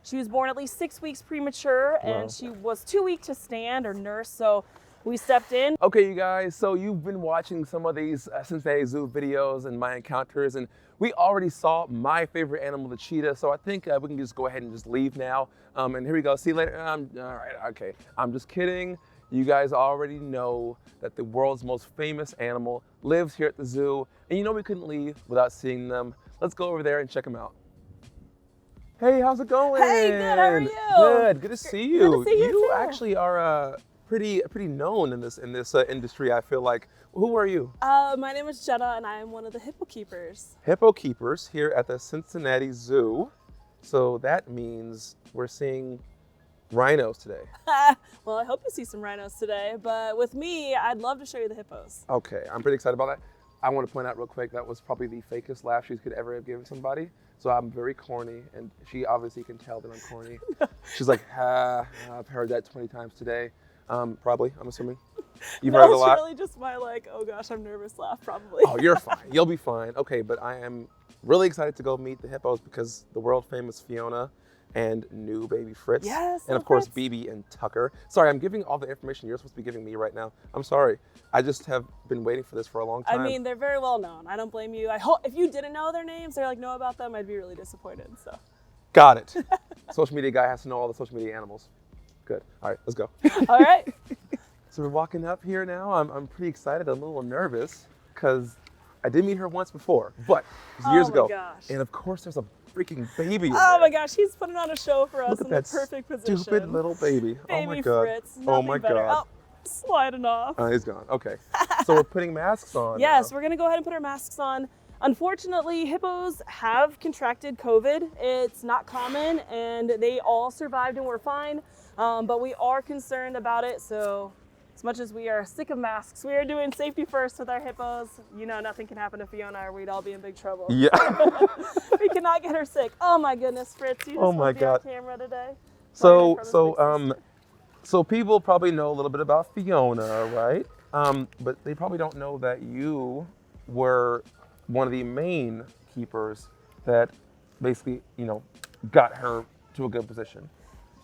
She was born at least 6 weeks premature, and she was too weak to stand or nurse, so we stepped in. Okay, you guys, so you've been watching some of these Cincinnati Zoo videos and my encounters, and we already saw my favorite animal, the cheetah, so I think we can just go ahead and just leave now. And here we go, see you later. All right, okay, I'm just kidding. You guys already know that the world's most famous animal lives here at the zoo, and you know we couldn't leave without seeing them. Let's go over there and check them out. Hey, how's it going? Hey, good, how are you? Good to see you. Good to see you too. Actually are pretty known in this industry, I feel like. Who are you? My name is Jenna, and I am one of the hippo keepers. Hippo keepers here at the Cincinnati Zoo. So that means we're seeing rhinos today. Well, I hope you see some rhinos today, but with me, I'd love to show you the hippos. Okay, I'm pretty excited about that. I want to point out real quick, that was probably the fakest laugh she could ever have given somebody. So I'm very corny, and she obviously can tell that I'm corny. She's like, I've heard that 20 times today. Probably, I'm assuming. You've heard it a lot? It's really just my oh gosh, I'm nervous laugh, probably. Oh, you're fine. You'll be fine. Okay, but I am really excited to go meet the hippos because the world famous Fiona and new baby Fritz. Yes, and of course, Bibi and Tucker. Sorry, I'm giving all the information you're supposed to be giving me right now. I'm sorry. I just have been waiting for this for a long time. I mean, they're very well known. I don't blame you. I hope if you didn't know their names or know about them, I'd be really disappointed. So. Got it. Social media guy has to know all the social media animals. Good. All right, let's go. All right. So we're walking up here now. I'm pretty excited. I'm a little nervous because I did meet her once before, but it was years ago. Gosh. And of course, there's a freaking baby in Oh there. my gosh, he's putting on a show for us Look at in that the perfect position. Stupid little baby. Oh my Baby god. Fritz. Oh my better. god. Oh, sliding off. He's gone. Okay. So we're putting masks on. Yes, now. we're gonna go ahead and put our masks on. Unfortunately, hippos have contracted COVID. It's not common, and they all survived and were fine. But we are concerned about it. So as much as we are sick of masks, we are doing safety first with our hippos. You know, nothing can happen to Fiona or we'd all be in big trouble. Yeah. We cannot get her sick. Oh my goodness, Fritz, you just want to be on camera today. So people probably know a little bit about Fiona, right? But they probably don't know that you were one of the main keepers that basically, got her to a good position.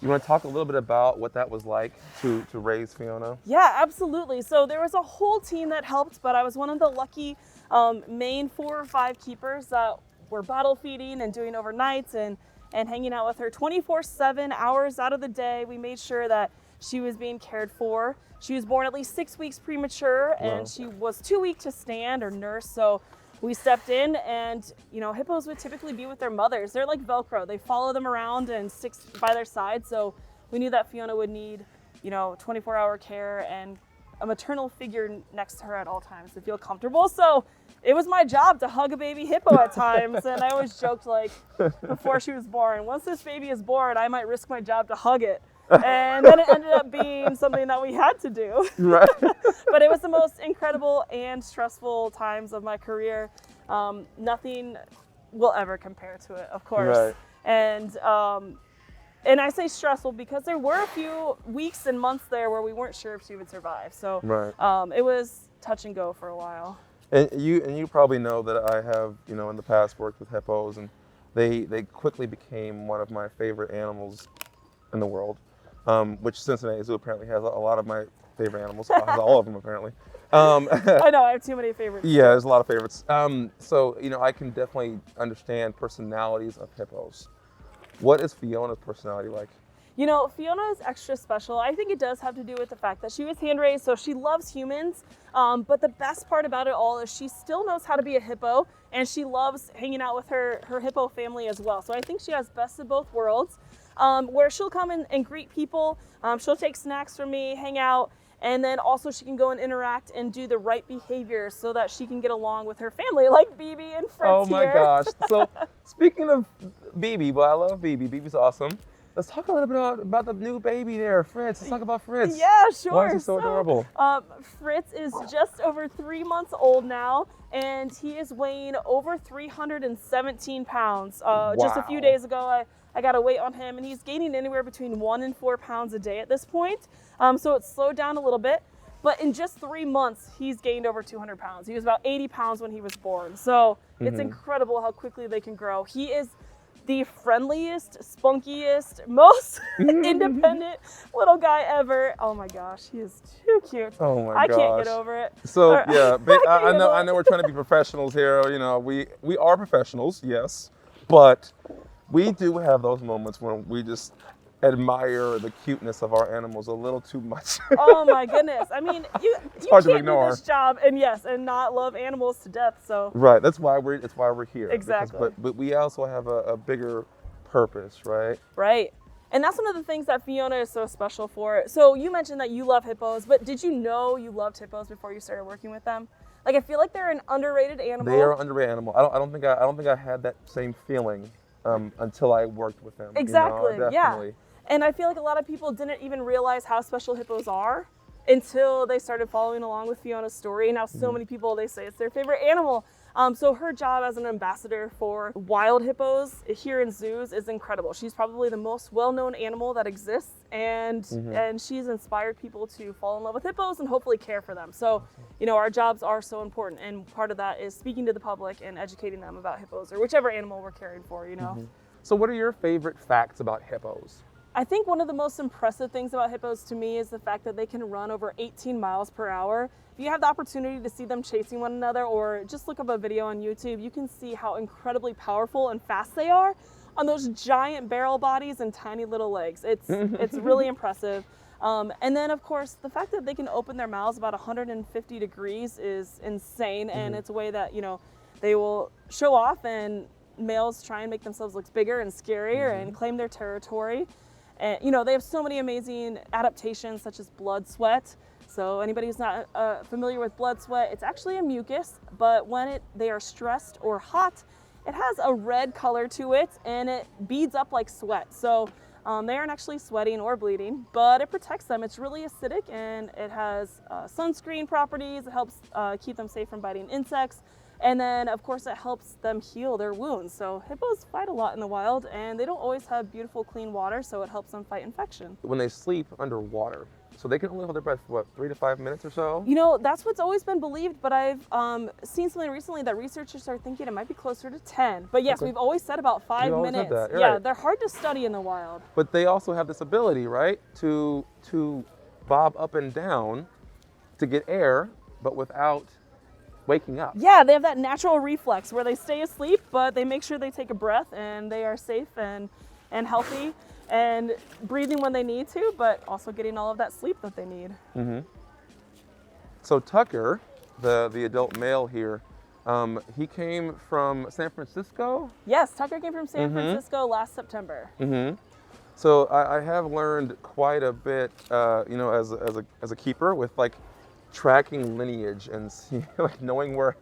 You want to talk a little bit about what that was like to raise Fiona? Yeah, absolutely. So there was a whole team that helped, but I was one of the lucky main 4 or 5 keepers that were bottle feeding and doing overnights and hanging out with her 24/7 hours out of the day. We made sure that she was being cared for. She was born at least 6 weeks premature, and she was too weak to stand or nurse. So we stepped in, and hippos would typically be with their mothers. They're like Velcro. They follow them around and stick by their side. So we knew that Fiona would need 24-hour care and a maternal figure next to her at all times to feel comfortable. So it was my job to hug a baby hippo at times. And I always joked before she was born, once this baby is born, I might risk my job to hug it. And then it ended up being something that we had to do. Right. But it was the most incredible and stressful times of my career. Nothing will ever compare to it, of course. Right. And I say stressful because there were a few weeks and months there where we weren't sure if she would survive. So it was touch and go for a while. And you probably know that I have, in the past worked with hippos, and they quickly became one of my favorite animals in the world. Which Cincinnati Zoo apparently has a lot of my favorite animals, has all of them apparently. I know, I have too many favorites. Yeah, there's a lot of favorites. So, I can definitely understand personalities of hippos. What is Fiona's personality like? Fiona is extra special. I think it does have to do with the fact that she was hand-raised, so she loves humans. But the best part about it all is she still knows how to be a hippo, and she loves hanging out with her hippo family as well. So I think she has best of both worlds. Where she'll come and greet people. She'll take snacks from me, hang out, and then also she can go and interact and do the right behavior so that she can get along with her family, like Bibi and Fritz. Oh my here. gosh. So speaking of Bibi, I love Bibi. Bibi's awesome. Let's talk a little bit about the new baby there, Fritz. Let's talk about Fritz. Yeah, sure. Why is he so adorable? Fritz is just over 3 months old now, and he is weighing over 317 pounds. Just a few days ago, I got a weight on him, and he's gaining anywhere between 1 and 4 pounds a day at this point. So it's slowed down a little bit, but in just 3 months, he's gained over 200 pounds. He was about 80 pounds when he was born. So it's incredible how quickly they can grow. He is the friendliest, spunkiest, most independent little guy ever. Oh my gosh, he is too cute. Oh my I gosh. can't get over it. So Or- yeah, I know it. we're trying to be professionals here. You know, we are professionals, yes, but we do have those moments when we just admire the cuteness of our animals a little too much. Oh my goodness. I mean, you hard to can't do ignore. this job and not love animals to death. So Right. That's why we're here. because- Exactly. but we also have a bigger purpose, right? right. And that's one of the things that Fiona is so special for. So you mentioned that you love hippos, but did you know you loved hippos before you started working with them? Like, I feel like they're an underrated animal. They are an underrated animal. I don't think I had that same feeling until I worked with them. Exactly, You know, yeah. definitely. And I feel like a lot of people didn't even realize how special hippos are until they started following along with Fiona's story. And now so many people, they say it's their favorite animal. So her job as an ambassador for wild hippos here in zoos is incredible. She's probably the most well-known animal that exists, and she's inspired people to fall in love with hippos and hopefully care for them. So, you know, our jobs are so important, and part of that is speaking to the public and educating them about hippos or whichever animal we're caring for, you know. So what are your favorite facts about hippos? I think one of the most impressive things about hippos to me is the fact that they can run over 18 miles per hour. If you have the opportunity to see them chasing one another, or just look up a video on YouTube, you can see how incredibly powerful and fast they are on those giant barrel bodies and tiny little legs. It's really impressive. And then of course, the fact that they can open their mouths about 150 degrees is insane. And it's a way that, you know, they will show off, and males try and make themselves look bigger and scarier and claim their territory. And, you know, they have so many amazing adaptations, such as blood sweat. So anybody who's not familiar with blood sweat, it's actually a mucus, but when they are stressed or hot, it has a red color to it, and it beads up like sweat. So they aren't actually sweating or bleeding, but it protects them. It's really acidic, and it has sunscreen properties. It helps keep them safe from biting insects. And then, of course, it helps them heal their wounds. So hippos fight a lot in the wild, and they don't always have beautiful, clean water, so it helps them fight infection. When they sleep underwater, so they can only hold their breath for what, 3 to 5 minutes or so? You know, that's what's always been believed, but I've seen something recently that researchers are thinking it might be closer to 10. But yes, Okay. We've always said about 5 We've always said minutes. that, you're Yeah, right. they're hard to study in the wild. But they also have this ability, right, to bob up and down to get air, but without waking up. Yeah, they have that natural reflex where they stay asleep, but they make sure they take a breath, and they are safe and healthy and breathing when they need to, but also getting all of that sleep that they need. So Tucker, the adult male here, he came from San Francisco. Yes, Tucker came from San Francisco last September. So I have learned quite a bit, you know, as a keeper with like tracking lineage and like knowing where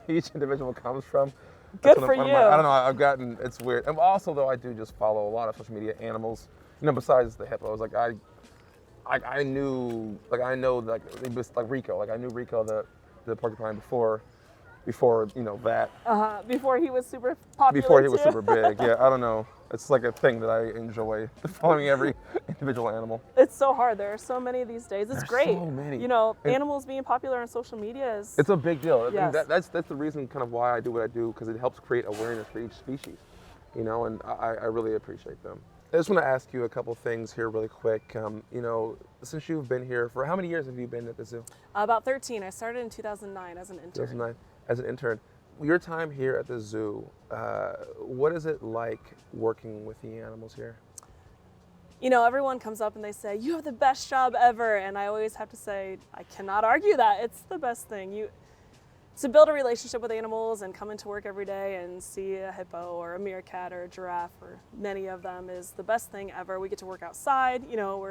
each individual comes from. Good for you. I don't know. I've gotten, it's weird. And also, though, I do just follow a lot of social media animals. You know, besides the hippos, like I knew, like I know, like it was like Rico. Like I knew Rico, the porcupine before you know that. Before he was super popular. Before he was too. super big. Yeah, I don't know. It's like a thing that I enjoy, following every individual animal. It's so hard. There are so many these days. It's There's great. so many. You know, And animals being popular on social media is. it's a big deal. Yes. That's the reason kind of why I do what I do, because it helps create awareness for each species, you know, and I really appreciate them. I just want to ask you a couple things here really quick. You know, since you've been here, for how many years have you been at the zoo? About 13. I started in 2009 as an intern. 2009, as an intern. Your time here at the zoo, what is it like working with the animals here? You know, everyone comes up and they say, "You have the best job ever," and I always have to say, I cannot argue that. It's the best thing. To build a relationship with animals and come into work every day and see a hippo or a meerkat or a giraffe, or many of them, is the best thing ever. We get to work outside, you know,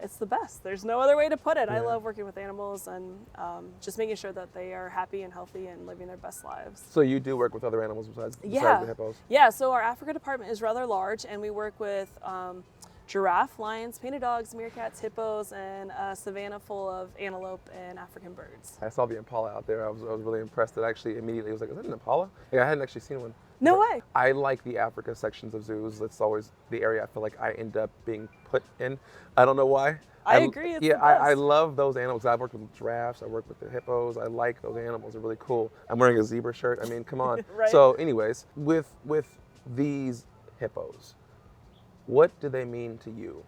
it's the best. There's no other way to put it. I love working with animals and just making sure that they are happy and healthy and living their best lives. So you do work with other animals besides the hippos? Yeah, so our Africa department is rather large, and we work with giraffe, lions, painted dogs, meerkats, hippos, and a savanna full of antelope and African birds. I saw the impala out there. I was really impressed. It actually immediately was like, is that an impala? Yeah, I hadn't actually seen one. No But way. I like the Africa sections of zoos. That's always the area I feel like I end up being put in. I don't know why. I agree. It's Yeah, the best. I love those animals. I've worked with giraffes. I worked with the hippos. I like those animals. They're really cool. I'm wearing a zebra shirt. I mean, come on. Right. So anyways, with these hippos, what do they mean to you?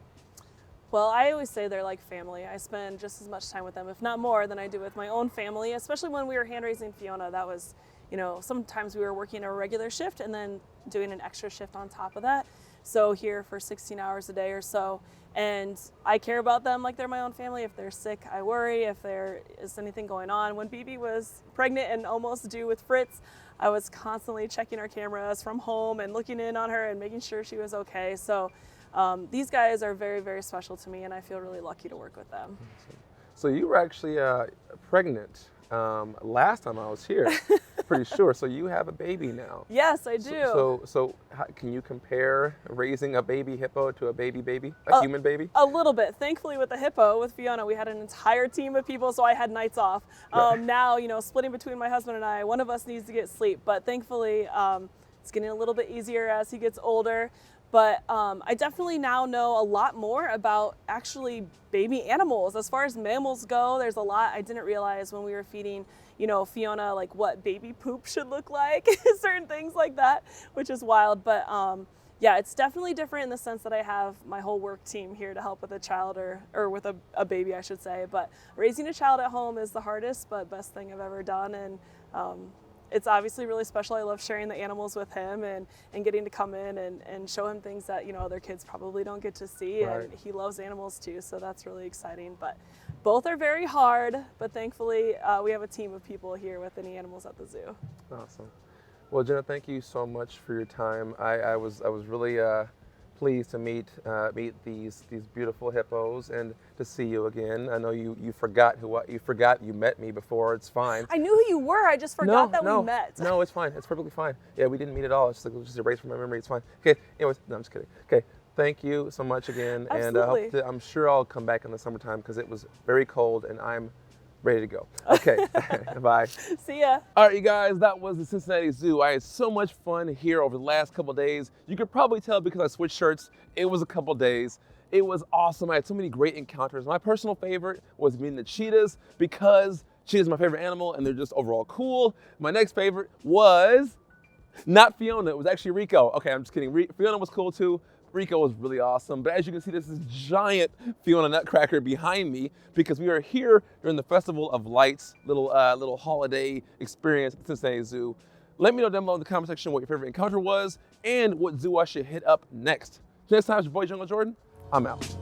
Well, I always say they're like family. I spend just as much time with them, if not more, than I do with my own family, especially when we were hand raising Fiona. That was, sometimes we were working a regular shift and then doing an extra shift on top of that. So here for 16 hours a day or so. And I care about them like they're my own family. If they're sick, I worry. If there is anything going on. When Bibi was pregnant and almost due with Fritz, I was constantly checking our cameras from home and looking in on her and making sure she was okay. So these guys are very, very special to me, and I feel really lucky to work with them. So you were actually pregnant last time I was here, pretty sure. So you have a baby now. Yes, I do. So can you compare raising a baby hippo to a baby, a human baby? A little bit. Thankfully, with the hippo, with Fiona, we had an entire team of people, so I had nights off. Now, splitting between my husband and I, one of us needs to get sleep, but thankfully, it's getting a little bit easier as he gets older. But I definitely now know a lot more about actually baby animals. As far as mammals go, there's a lot I didn't realize when we were feeding, Fiona, like what baby poop should look like, certain things like that, which is wild. But yeah, it's definitely different in the sense that I have my whole work team here to help with a child or with a baby, I should say. But raising a child at home is the hardest, but best thing I've ever done. And it's obviously really special. I love sharing the animals with him and getting to come in and show him things that, other kids probably don't get to see. Right. And he loves animals too, so that's really exciting. But both are very hard, but thankfully we have a team of people here with any animals at the zoo. Awesome. Well, Jenna, thank you so much for your time. I was really pleased to meet these beautiful hippos and to see you again. I know you forgot you met me before. It's fine. I knew who you were. I just forgot that we met. No, it's fine. It's perfectly fine. Yeah, we didn't meet at all. It's just erased from my memory. It's fine. Okay. Anyways, no, I'm just kidding. Okay. Thank you so much again. Absolutely. And I'm sure I'll come back in the summertime because it was very cold and I'm ready to go. Okay. Bye. See ya. All right, you guys, that was the Cincinnati Zoo. I had so much fun here over the last couple of days. You could probably tell because I switched shirts. It was a couple of days. It was awesome. I had so many great encounters. My personal favorite was meeting the cheetahs because cheetahs are my favorite animal and they're just overall cool. My next favorite was not Fiona. It was actually Rico. Okay, I'm just kidding. Fiona was cool too. Rico was really awesome. But as you can see, there's this giant Fiona Nutcracker behind me because we are here during the Festival of Lights, little holiday experience at the Cincinnati Zoo. Let me know down below in the comment section what your favorite encounter was and what zoo I should hit up next. Next time, it's your boy Jungle Jordan. I'm out.